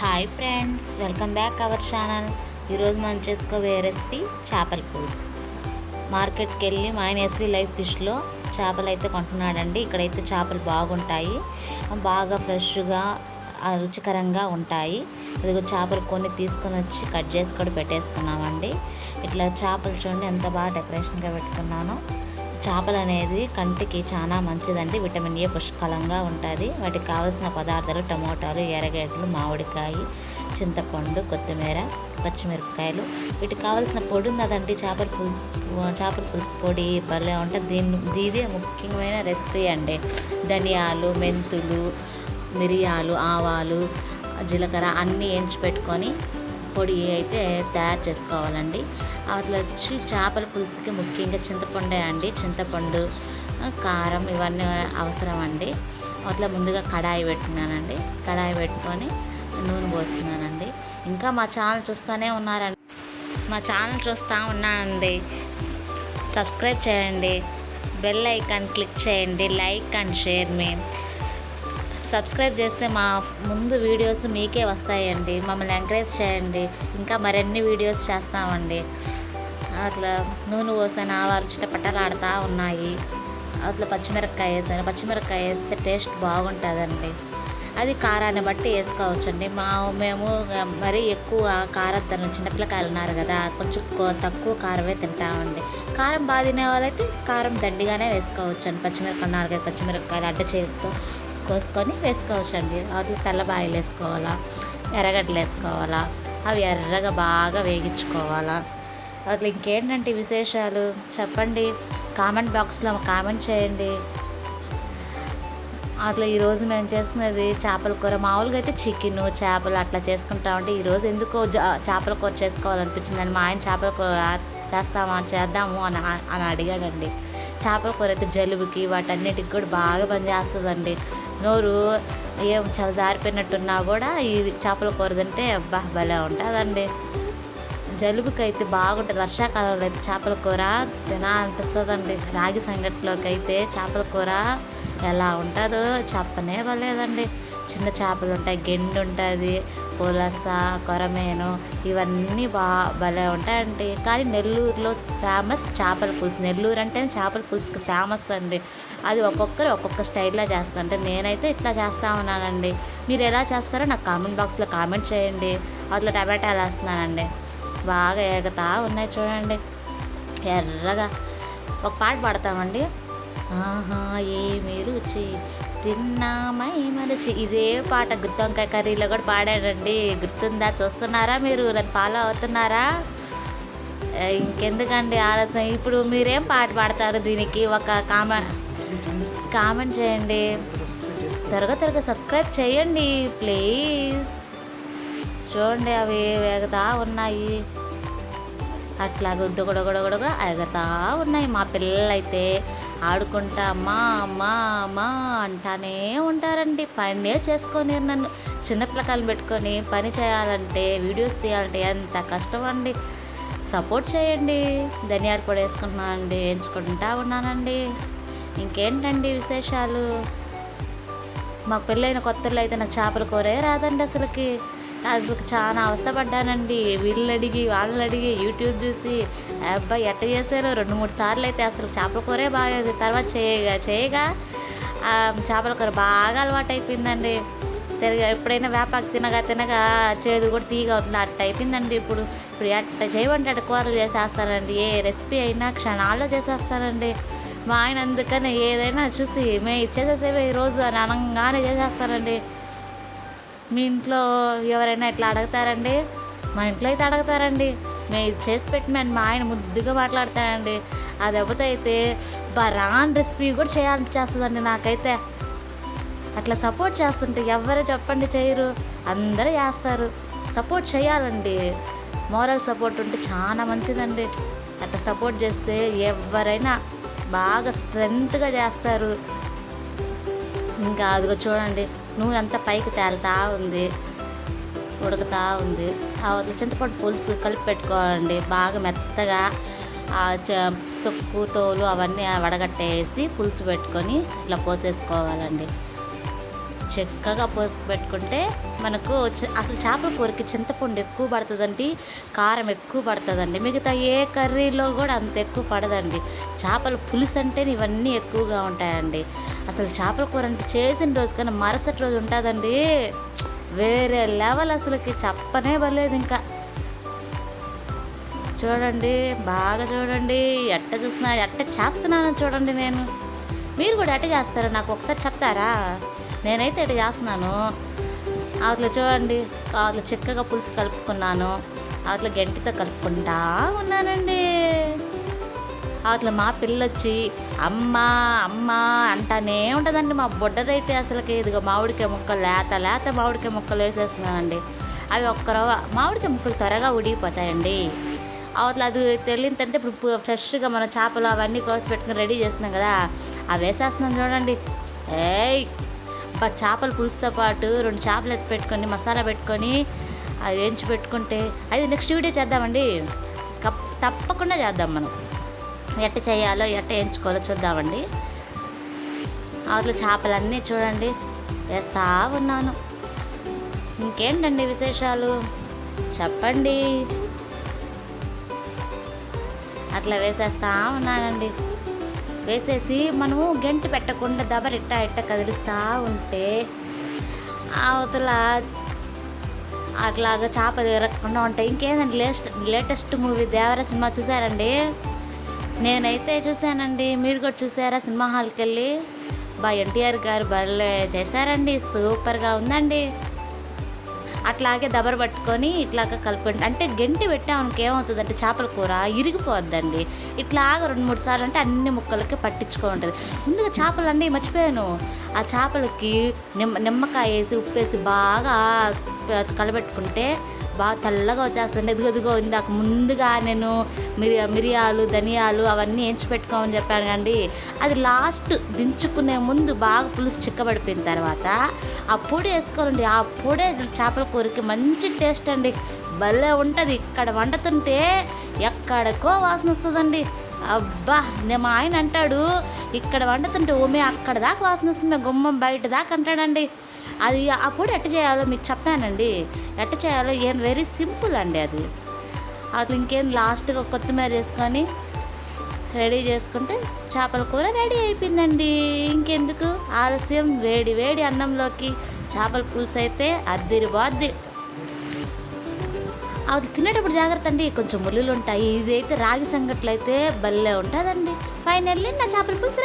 Hi friends, welcome back our channel. ఈరోజు మనం చేసుకోబోయే రెసిపీ చేపల పులుసు. మార్కెట్కి వెళ్ళి మా ఆయన ఎస్వి లైఫ్ ఫిష్లో చేపలు అయితే కొంటున్నాడండి. ఇక్కడైతే చేపలు బాగుంటాయి, బాగా ఫ్రెష్గా రుచికరంగా ఉంటాయి. ఇదిగో చేపలు కొన్ని తీసుకొని వచ్చి కట్ చేసి కూడా పెట్టేసుకున్నామండి. ఇట్లా చేపలు చూడండి ఎంత బాగా డెకరేషన్గా పెట్టుకున్నానో. చేపలు అనేది కంటికి చాలా మంచిదండి. విటమిన్ ఏ పుష్కలంగా ఉంటుంది. వాటికి కావాల్సిన పదార్థాలు టమోటాలు, ఎర్రగడ్డలు, మామిడికాయ, చింతపండు, కొత్తిమీర, పచ్చిమిరపకాయలు. వీటికి కావాల్సిన పొడి ఉన్నదండి. చేపల పులుసు పొడి భలే ఉంటుంది. ఇదే ముఖ్యమైన రెసిపీ అండి. ధనియాలు, మెంతులు, మిరియాలు, ఆవాలు, జీలకర్ర అన్నీ వేయించి పెట్టుకొని పొడి అయితే తయారు చేసుకోవాలండి. అట్లా వచ్చి చేపల పులుసుకి ముఖ్యంగా చింతపండే అండి. చింతపండు, కారం ఇవన్నీ అవసరం అండి. అట్లా ముందుగా కడాయి పెట్టినానండి. కడాయి పెట్టుకొని నూనె పోస్తున్నానండి. ఇంకా మా ఛానల్ చూస్తూనే ఉన్నారండి. సబ్స్క్రైబ్ చేయండి, బెల్ ఐకాన్ క్లిక్ చేయండి, like and share me. Subscribe చేస్తే మా ముందు వీడియోస్ మీకే వస్తాయండి. మమ్మల్ని ఎంకరేజ్ చేయండి, ఇంకా మరిన్ని వీడియోస్ చేస్తామండి. అట్లా నూనె పోసాను, ఆవాలు చిటపటలాడుతూ ఉన్నాయి. అట్లా పచ్చిమిరపకాయ వేసాను. పచ్చిమిరపకాయ వేస్తే టేస్ట్ బాగుంటుందండి. అది కారాన్ని బట్టి వేసుకోవచ్చండి. మేము మరీ ఎక్కువ కారం చిన్నపిల్లకాయలు ఉన్నారు కదా, కొంచెం తక్కువ కారమే తింటామండి. కారం బాగా తినే వాళ్ళైతే కారం దండిగానే వేసుకోవచ్చండి. పచ్చిమిరపకాయలు 4-5 పచ్చిమిరపకాయలు అడ్డ చేతితో కోసుకొని వేసుకోవచ్చండి. అది తెల్లబాయలు వేసుకోవాలా, ఎర్రగడ్డలు వేసుకోవాలా, అవి ఎర్రగా బాగా వేగించుకోవాలా. అట్లా ఇంకేంటంటే విశేషాలు చెప్పండి, కామెంట్ బాక్స్లో కామెంట్ చేయండి. అట్లా ఈరోజు మేము చేస్తున్నది చేపల కూర. మామూలుగా అయితే చికెను, చేపలు అట్లా చేసుకుంటామంటే ఈరోజు ఎందుకో చేపల కూర చేసుకోవాలనిపించిందని మా ఆయన చేపల కూర చేద్దాము అని అడిగాడండి. చేపల కూర అయితే జలుబుకి వాటన్నిటికి కూడా బాగా పనిచేస్తుందండి. నోరు ఏం జారిపోయినట్టున్నా కూడా ఈ చేపల కూర తింటే అబ్బా భలే ఉంటుందండి. జలుబుకి అయితే బాగుంటుంది. వర్షాకాలంలో అయితే చేపల కూర తినాలనిపిస్తుందండి. రాగి సంగటిలోకి అయితే చేపల కూర ఎలా ఉంటుందో చెప్పనే పర్లేదండి. చిన్న చేపలు ఉంటాయి, గెండు ఉంటుంది, పులస, కొరమేను, ఇవన్నీ భలే ఉంటాయండి. కానీ నెల్లూరులో ఫేమస్ చేపల పులుసు. నెల్లూరు అంటే చేపల పులుసుకి ఫేమస్ అండి. అది ఒక్కొక్కరు ఒక్కొక్క స్టైల్లో చేస్తారు. అంటే నేనైతే ఇట్లా చేస్తూ ఉన్నానండి. మీరు ఎలా చేస్తారో నాకు కామెంట్ బాక్స్లో కామెంట్ చేయండి. అట్లా టమాటాలు వేస్తున్నానండి. బాగా ఎగుతా ఉన్నాయి చూడండి ఎర్రగా. ఒక పాట పాడతామండి. ఆహా ఏమి రుచి తిన్నామై మరచి. ఇదే పాట గుత్తొంకాయ కర్రీలో కూడా పాడానండి. గుర్తుందా? చూస్తున్నారా? మీరు నన్ను ఫాలో అవుతున్నారా? ఇంకెందుకండి ఆలస్యం. ఇప్పుడు మీరేం పాట పాడతారు? దీనికి ఒక కామెంట్ చేయండి. త్వరగా సబ్స్క్రైబ్ చేయండి ప్లీజ్. చూడండి అవి వేగుతా ఉన్నాయి. అట్లా గుడ్డ ఎగుతా ఉన్నాయి. మా పిల్లలు అయితే ఆడుకుంటా అమ్మా అమ్మా అమ్మా అంటానే ఉంటారండి. పనే చేసుకొని నన్ను చిన్నపిల్లకాయలు పెట్టుకొని పని చేయాలంటే, వీడియోస్ తీయాలంటే ఎంత కష్టం అండి. సపోర్ట్ చేయండి. ధనియాల పొడి వేసుకుంటున్నానండి, వేయించుకుంటా ఉన్నానండి. ఇంకేంటండి విశేషాలు? మాకు పెళ్ళైన కొత్తలో అయితే నాకు చేపల కూరే రాదండి అసలుకి. అది చాలా అవస్థపడ్డానండి. వీళ్ళని అడిగి వాళ్ళని అడిగి యూట్యూబ్ చూసి అబ్బాయి ఎట్ట చేశారో 2-3 సార్లు అయితే అసలు చేపల కూరే బాగా. తర్వాత చేయగా చేపల కూర బాగా అలవాటు అయిపోయిందండి. ఎప్పుడైనా వేపాకు తినగా చేదు కూడా తీగ అవుతుంది. అట్ట అయిపోయిందండి. ఇప్పుడు అట్ట చేయమంటే అట్ట కూరలు చేసేస్తానండి. ఏ రెసిపీ అయినా క్షణాల్లో చేసేస్తానండి. మా ఆయన అందుకని ఏదైనా చూసి మేము ఇచ్చేసేసేవే ఈరోజు అని అనగానే చేసేస్తానండి. మీ ఇంట్లో ఎవరైనా ఇట్లా అడుగుతారండి? మా ఇంట్లో అయితే అడుగుతారండి. మేము చేసి పెట్టినని మా ఆయన ముద్దుగా మాట్లాడతానండి. అది ఎవరితో అయితే బరాన్ రెసిపీ కూడా చేయాలనిపిస్తుందండి నాకైతే. అట్లా సపోర్ట్ చేస్తుంటే ఎవరు చెప్పండి చేయరు, అందరూ చేస్తారు. సపోర్ట్ చేయాలండి. మోరల్ సపోర్ట్ ఉంటే చాలా మంచిదండి. అట్లా సపోర్ట్ చేస్తే ఎవరైనా బాగా స్ట్రెంగ్త్గా చేస్తారు. ఇంకా అదిగో చూడండి నూనె అంతా పైకి తేలుతూ ఉంది, ఉడుకుతూ ఉంది. అట్లా చింతపండు పులుసు కలిపి పెట్టుకోవాలండి. బాగా మెత్తగా తొక్కు తోలు అవన్నీ వడగట్టేసి పులుసు పెట్టుకొని ఇట్లా పోసేసుకోవాలండి. చక్కగా పోసుకు పెట్టుకుంటే మనకు అసలు చేపల కూరకి చింతపండు ఎక్కువ పడుతుందండి, కారం ఎక్కువ పడుతుందండి. మిగతా ఏ కర్రీలో కూడా అంత ఎక్కువ పడదండి. చేపల పులుసు అంటే ఇవన్నీ ఎక్కువగా ఉంటాయండి. అసలు చేపల కూర అంటే చేసిన రోజు కన్నా మరుసటి రోజు ఉంటుందండి వేరే లెవెల్. అసలుకి చెప్పనే పర్లేదు. ఇంకా చూడండి, బాగా చూడండి, ఎట్ట చేస్తున్నానో చూడండి. మీరు కూడా ఎట్ట చేస్తారో నాకు ఒకసారి చెప్తారా? నేనైతే ఎట్ట చేస్తున్నాను. అవతల చూడండి, అవతల చిక్కగా పులుసు కలుపుకున్నాను, అవతల గంటితో కలుపుకుంటా ఉన్నానండి. అవతల మా పిల్లొచ్చి అమ్మ అమ్మ అంటానే ఉంటుందండి. మా బొడ్డదైతే అసలుకి ఇదిగో మామిడికాయ ముక్కలు లేత మామిడికాయ ముక్కలు వేసేస్తున్నానండి. అవి మామిడికాయ ముక్కలు త్వరగా ఉడిగిపోతాయండి. అవతల అది తెలియదంటే ఇప్పుడు ఫ్రెష్గా మనం చేపలు అవన్నీ కోసి పెట్టుకుని రెడీ చేస్తున్నాం కదా, అవి వేసేస్తున్నాం చూడండి. చేపల పులుసుతో పాటు 2 చేపలు ఎత్తి పెట్టుకొని మసాలా పెట్టుకొని అది వేయించి పెట్టుకుంటే అది నెక్స్ట్ వీడియో చేద్దామండి. తప్పకుండా చేద్దాం. మనం ఎట్ట చేయాలో ఎట్ట వేయించుకోవాలో చూద్దామండి. అవతల చేపలన్నీ చూడండి వేస్తా ఉన్నాను. ఇంకేంటండి విశేషాలు చెప్పండి. అట్లా వేసేస్తా ఉన్నానండి. వేసేసి మనము గంటి పెట్టకుండా దబర్ ఇట్ట కదిలిస్తూ ఉంటే అవతల అట్లాగా చేపలు ఎరగకుండా ఉంటాయి. ఇంకేందండి లేటెస్ట్ మూవీ దేవర సినిమా చూసారండి? నేనైతే చూశానండి. మీరు కూడా చూసారా సినిమా హాల్కి వెళ్ళి? ఎన్టీఆర్ గారు భలే చేశారండి, సూపర్గా ఉందండి. అట్లాగే దబర పట్టుకొని ఇట్లాగా కలుపుకుంటే అంటే గంటి పెట్టామనుకు ఏమవుతుందంటే చేపల కూర ఇరిగిపోద్దండి. ఇట్లాగా 2-3 సార్లు అంటే అన్ని ముక్కలకి పట్టించుకో ఉంటుంది. ముందుగా చేపలు అండి మర్చిపోయాను, ఆ చేపలకి నిమ్మకాయ వేసి ఉప్పేసి బాగా కలబెట్టుకుంటే బాగా తెల్లగా వచ్చేస్తుంది. ఎదుగో ఇందాక ముందుగా నేను మిరియాలు ధనియాలు అవన్నీ వేయించి పెట్టుకోమని చెప్పాను కండి. అది లాస్ట్ దించుకునే ముందు బాగా పులుసు చిక్కబడిపోయిన తర్వాత ఆ పొడి వేసుకోవాలండి. ఆ పొడి చేపల కూరకి మంచి టేస్ట్ అండి, భలే ఉంటుంది. ఇక్కడ వండుతుంటే ఎక్కడికో వాసన వస్తుందండి. అబ్బా, మా ఆయన అంటాడు ఇక్కడ వండుతుంటే ఓమే అక్కడ దాకా వాసన వస్తుంది, గుమ్మం బయట దాకా అంటాడండి. అది ఆ పొడి ఎట్ట చేయాలో మీకు చెప్పానండి. ఎట్ట చేయాలో వెరీ సింపుల్ అండి అది. అట్లా ఇంకేం లాస్ట్గా కొత్తిమీర వేసుకొని రెడీ చేసుకుంటే చేపల కూర రెడీ అయిపోయిందండి. ఇంకెందుకు ఆలస్యం, వేడి వేడి అన్నంలోకి చేపల పులుసు అయితే అద్దిరిపోద్ది. అది తినేటప్పుడు జాగ్రత్త అండి, కొంచెం ముళ్ళులు ఉంటాయి. ఇదైతే రాగి సంగట్లు అయితే భలే ఉంటుందండి. ఫైనల్లీ నా చేపల పులుసు